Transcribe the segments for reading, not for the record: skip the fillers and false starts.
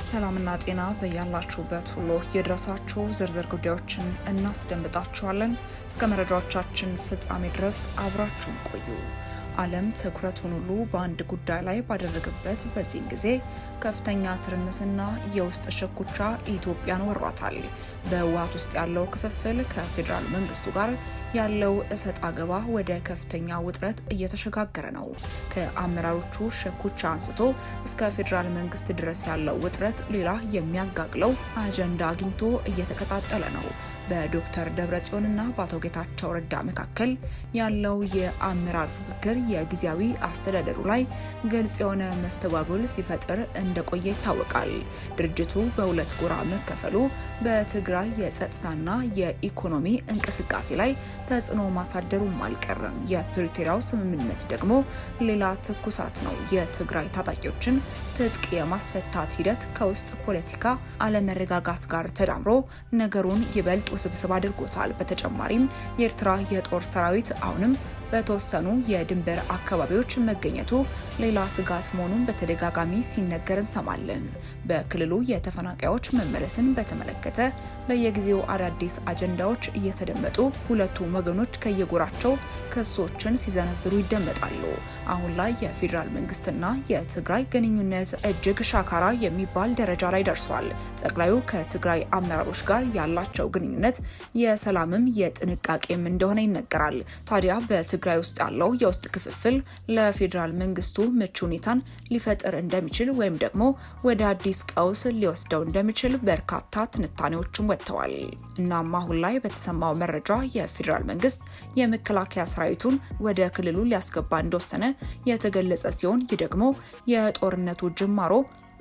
ሰላምና ጤና በያላችሁበት ሁሉ የድረሳችሁ ዝርዝር ጉዳዮችን እናስደምጣችኋለን። እስከ መረጃዎቻችን ፍጻሜ ድረስ አብራችሁን ቆዩ። ዓለም ትኩረቱን ሁሉ በአንድ ጉዳይ ላይ ባደረገበት በዚህን ጊዜ ከፍተኛ ትርምስና የውስጥ ሽኩቻ ኢትዮጵያን ወሯታል። በህወሓት ውስጥ ያለው ክፍፍል ከፌዴራል መንግስቱ ጋር ያለው እሰጥ አገባ ወደ ከፍተኛ ውጥረት እየተሸጋገረ ነው። ከአመራሮቹ ሽኩቻ አንስቶ እስከ ፌዴራል መንግስት ድረስ ያለው ውጥረት ሌላ የሚያጋግለው አጀንዳ አግኝቶ እየተቀጣጠለ ነው። በዶክተር ደብረጽዮንና በአቶ ጌታቸው ረዳ መካከል ያለው የአመራር ፉክክር የጊዜያዊ አስተዳደሩ ላይ ግልጽ የሆነ መስተጓጎል ሲፈጥር እንደቆየ ይታወቃል። ድርጅቱ በሁለት ጎራ መከፈሉ በትግራይ የጸጥታና የኢኮኖሚ እንቅስቃሴ ላይ ተጽዕኖ ማሳደሩም አልቀረም። የፕሪቶሪያው ስምምነት ደግሞ ሌላ ትኩሳት ነው። የትግራይ ታጣቂዎችን ትጥቅ የማስፈታት ሂደት ከውስጥ ፖለቲካ አለመረጋጋት ጋር ተዳምሮ ነገሩን ይበልጥ ውስብስብ አድርጎታል። በተጨማሪም የኤርትራ የጦር ሰራዊት አሁንም በተወሰኑ የድንበር አካባቢዎች መገኘቱ ሌላ ስጋት መሆኑን በተደጋጋሚ ሲነገር እንሰማለን። በክልሉ የተፈናቃዮች መመለስን በተመለከተ በየጊዜው አዳዲስ አጀንዳዎች እየተደመጡ ሁለቱም ወገኖች ከየጎራቸው ክሶችን ሲዘነዝሩ ይደመጣሉ። አሁን ላይ የፌዴራል መንግስትና የትግራይ ግንኙነት እጅግ ሻካራ የሚባል ደረጃ ላይ ደርሷል። ጠቅላዩ ከትግራይ አመራሮች ጋር ያላቸው ግንኙነት የሰላምም የጥንቃቄም እንደሆነ ይነገራል። ታዲያ በትግራይ ውስጥ ያለው የውስጥ ክፍፍል ለፌዴራል መንግስቱ ምቹ ሁኔታን ሊፈጥር እንደሚችል ወይም ደግሞ ወደ አዲስ ቀውስ ሊወስደው እንደሚችል በርካታ ትንታኔዎችም ወጥተዋል። እናም አሁን ላይ በተሰማው መረጃ የፌዴራል መንግስት የመከላከያ ሰራዊቱን ወደ ክልሉ ሊያስገባ እንደወሰነ የተገለጸ ሲሆን ይህ ደግሞ የጦርነቱ ጅማሮ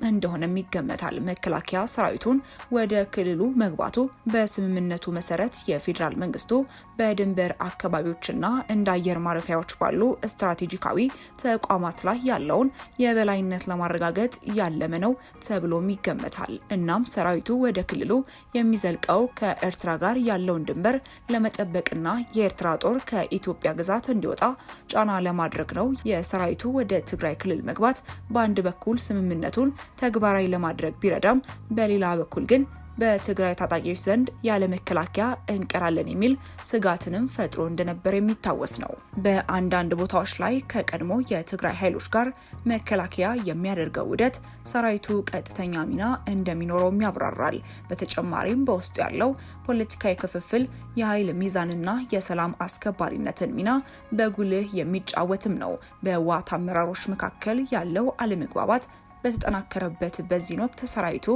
እንደሆነም ይገመታል። መከላከያ ሰራዊቱን ወደ ክልሉ መግባቱ በስምምነቱ መሰረት የፌዴራል መንግስቱ በድንበር አካባቢዎችና እንደ አየር ማረፊያዎች ባሉ ስትራቴጂካዊ ተቋማት ላይ ያለውን የበላይነት ለማረጋገጥ ያለመ ነው ተብሎም ይገመታል። እናም ሰራዊቱ ወደ ክልሉ የሚዘልቀው ከኤርትራ ጋር ያለውን ድንበር ለመጠበቅና የኤርትራ ጦር ከኢትዮጵያ ግዛት እንዲወጣ ጫና ለማድረግ ነው። የሰራዊቱ ወደ ትግራይ ክልል መግባት በአንድ በኩል ስምምነቱን ተግባራዊ ለማድረግ ቢረዳም በሌላ በኩል ግን በትግራይ ታጣቂዎች ዘንድ ያለ መከላከያ እንቀራለን የሚል ስጋትንም ፈጥሮ እንደነበር የሚታወስ ነው። በአንዳንድ ቦታዎች ላይ ከቀድሞ የትግራይ ኃይሎች ጋር መከላከያ የሚያደርገው ውህደት ሰራዊቱ ቀጥተኛ ሚና እንደሚኖረውም ያብራራል። በተጨማሪም በውስጡ ያለው ፖለቲካዊ ክፍፍል የኃይል ሚዛንና የሰላም አስከባሪነትን ሚና በጉልህ የሚጫወትም ነው። በህወሓት አመራሮች መካከል ያለው አለመግባባት በተጠናከረበት በዚህ ወቅት ሰራዊቱ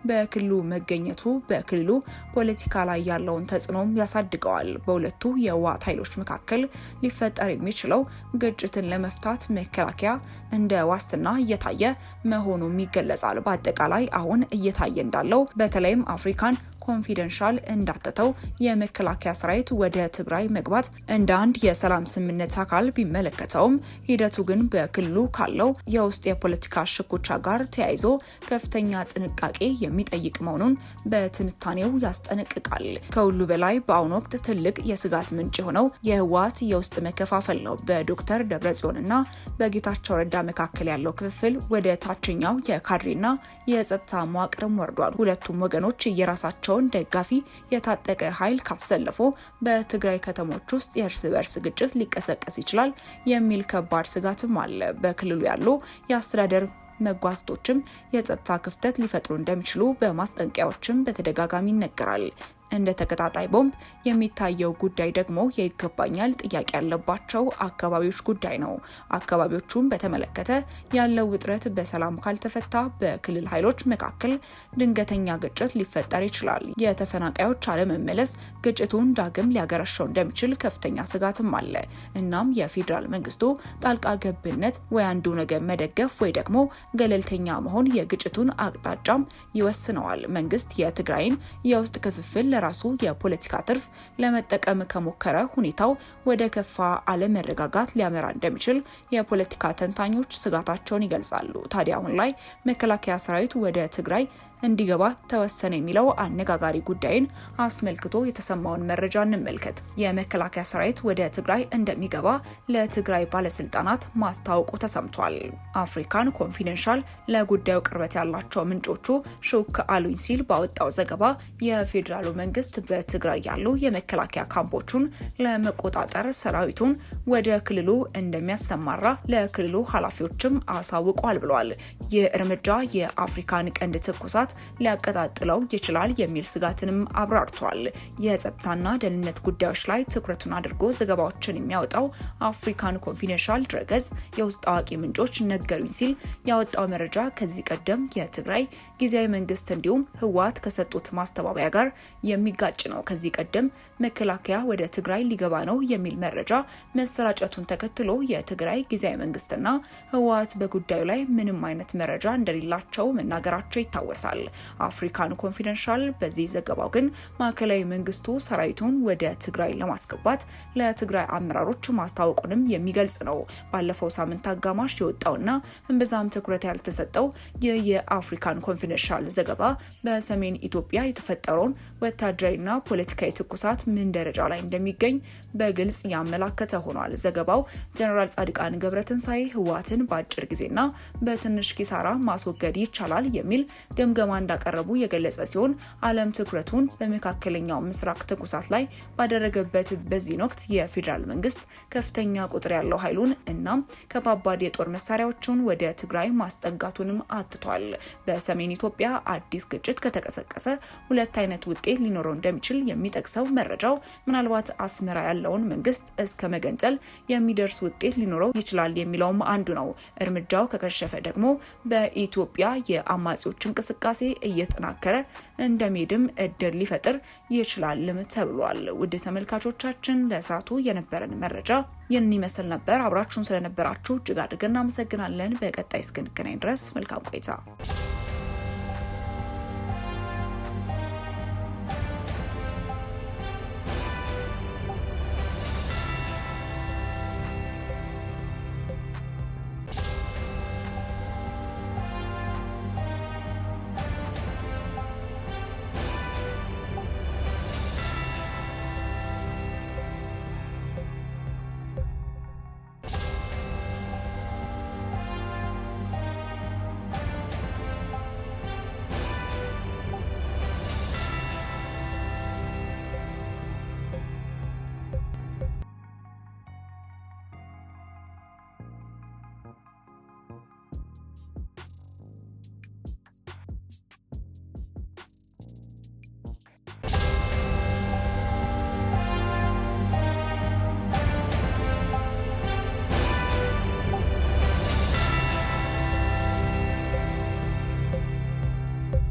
በክልሉ መገኘቱ በክልሉ ፖለቲካ ላይ ያለውን ተጽዕኖም ያሳድገዋል። በሁለቱ የህወሓት ኃይሎች መካከል ሊፈጠር የሚችለው ግጭትን ለመፍታት መከላከያ እንደ ዋስትና እየታየ መሆኑም ይገለጻል። በአጠቃላይ አሁን እየታየ እንዳለው በተለይም አፍሪካን ኮንፊደንሻል እንዳተተው የመከላከያ ሰራዊት ወደ ትግራይ መግባት እንደ አንድ የሰላም ስምምነት አካል ቢመለከተውም ሂደቱ ግን በክልሉ ካለው የውስጥ የፖለቲካ ሽኩቻ ጋር ተያይዞ ከፍተኛ ጥንቃቄ የሚጠይቅ መሆኑን በትንታኔው ያስጠነቅቃል። ከሁሉ በላይ በአሁኑ ወቅት ትልቅ የስጋት ምንጭ የሆነው የህወሓት የውስጥ መከፋፈል ነው። በዶክተር ደብረጽዮንና በጌታቸው ረዳ መካከል ያለው ክፍፍል ወደ ታችኛው የካድሬና የጸጥታ መዋቅርም ወርዷል። ሁለቱም ወገኖች የራሳቸው ደጋፊ የታጠቀ ኃይል ካሰለፉ በትግራይ ከተሞች ውስጥ የእርስ በርስ ግጭት ሊቀሰቀስ ይችላል የሚል ከባድ ስጋትም አለ። በክልሉ ያሉ የአስተዳደር መጓተቶችም የጸጥታ ክፍተት ሊፈጥሩ እንደሚችሉ በማስጠንቀቂያዎችም በተደጋጋሚ ይነገራል። እንደ ተቀጣጣይ ቦምብ የሚታየው ጉዳይ ደግሞ የይገባኛል ጥያቄ ያለባቸው አካባቢዎች ጉዳይ ነው። አካባቢዎቹን በተመለከተ ያለው ውጥረት በሰላም ካልተፈታ በክልል ኃይሎች መካከል ድንገተኛ ግጭት ሊፈጠር ይችላል። የተፈናቃዮች አለመመለስ ግጭቱን ዳግም ሊያገረሸው እንደሚችል ከፍተኛ ስጋትም አለ። እናም የፌዴራል መንግስቱ ጣልቃ ገብነት ወይ አንዱ ነገር መደገፍ ወይ ደግሞ ገለልተኛ መሆን የግጭቱን አቅጣጫም ይወስነዋል። መንግስት የትግራይን የውስጥ ክፍፍል ለራሱ የፖለቲካ ትርፍ ለመጠቀም ከሞከረ ሁኔታው ወደ ከፋ አለመረጋጋት ሊያመራ እንደሚችል የፖለቲካ ተንታኞች ስጋታቸውን ይገልጻሉ። ታዲያ አሁን ላይ መከላከያ ሰራዊት ወደ ትግራይ እንዲገባ ተወሰነ የሚለው አነጋጋሪ ጉዳይን አስመልክቶ የተሰማውን መረጃ እንመልከት። የመከላከያ ሰራዊት ወደ ትግራይ እንደሚገባ ለትግራይ ባለስልጣናት ማስታወቁ ተሰምቷል። አፍሪካን ኮንፊደንሻል ለጉዳዩ ቅርበት ያላቸው ምንጮቹ ሹክ አሉኝ ሲል ባወጣው ዘገባ የፌዴራሉ መንግስት በትግራይ ያሉ የመከላከያ ካምፖቹን ለመቆጣጠር ሰራዊቱን ወደ ክልሉ እንደሚያሰማራ ለክልሉ ኃላፊዎችም አሳውቋል ብሏል። ይህ እርምጃ የአፍሪካን ቀንድ ትኩሳት ሊያቀጣጥለው ይችላል የሚል ስጋትንም አብራርቷል። የጸጥታና ደህንነት ጉዳዮች ላይ ትኩረቱን አድርጎ ዘገባዎችን የሚያወጣው አፍሪካን ኮንፊደንሻል ድረገጽ የውስጥ አዋቂ ምንጮች ነገሩኝ ሲል ያወጣው መረጃ ከዚህ ቀደም የትግራይ ጊዜያዊ መንግስት እንዲሁም ህወሓት ከሰጡት ማስተባበያ ጋር የሚጋጭ ነው። ከዚህ ቀደም መከላከያ ወደ ትግራይ ሊገባ ነው የሚል መረጃ መሰራጨቱን ተከትሎ የትግራይ ጊዜያዊ መንግስትና ህወሓት በጉዳዩ ላይ ምንም አይነት መረጃ እንደሌላቸው መናገራቸው ይታወሳል። አፍሪካን ኮንፊደንሻል በዚህ ዘገባው ግን ማዕከላዊ መንግስቱ ሰራዊቱን ወደ ትግራይ ለማስገባት ለትግራይ አመራሮች ማስታወቁንም የሚገልጽ ነው። ባለፈው ሳምንት አጋማሽ የወጣውና እምብዛም ትኩረት ያልተሰጠው ይህ የአፍሪካን ኮንፊደንሻል ዘገባ በሰሜን ኢትዮጵያ የተፈጠረውን ወታደራዊና ፖለቲካዊ ትኩሳት ምን ደረጃ ላይ እንደሚገኝ በግልጽ ያመላከተ ሆኗል። ዘገባው ጀነራል ጻድቃን ገብረትንሳኤ ህወሓትን በአጭር ጊዜና በትንሽ ኪሳራ ማስወገድ ይቻላል የሚል ግምገማ እንዳቀረቡ የገለጸ ሲሆን ዓለም ትኩረቱን በመካከለኛው ምስራቅ ትኩሳት ላይ ባደረገበት በዚህ ወቅት የፌዴራል መንግስት ከፍተኛ ቁጥር ያለው ኃይሉን እና ከባባድ የጦር መሳሪያዎችን ወደ ትግራይ ማስጠጋቱንም አትቷል። በሰሜን ኢትዮጵያ አዲስ ግጭት ከተቀሰቀሰ ሁለት አይነት ውጤት ሊኖረው እንደሚችል የሚጠቅሰው መረጃው ምናልባት አስመራ ያለውን መንግስት እስከ መገንጠል የሚደርስ ውጤት ሊኖረው ይችላል የሚለውም አንዱ ነው። እርምጃው ከከሸፈ ደግሞ በኢትዮጵያ የአማጺዎች እንቅስቃሴ እየተጠናከረ እንደሚሄድም እድል ሊፈጥር ይችላል ተብሏል። ውድ ተመልካቾቻችን ለሰዓቱ የነበረን መረጃ ይህንን ይመስል ነበር። አብራችሁን ስለነበራችሁ እጅግ አድርገን እናመሰግናለን። በቀጣይ እስክንገናኝ ድረስ መልካም ቆይታ።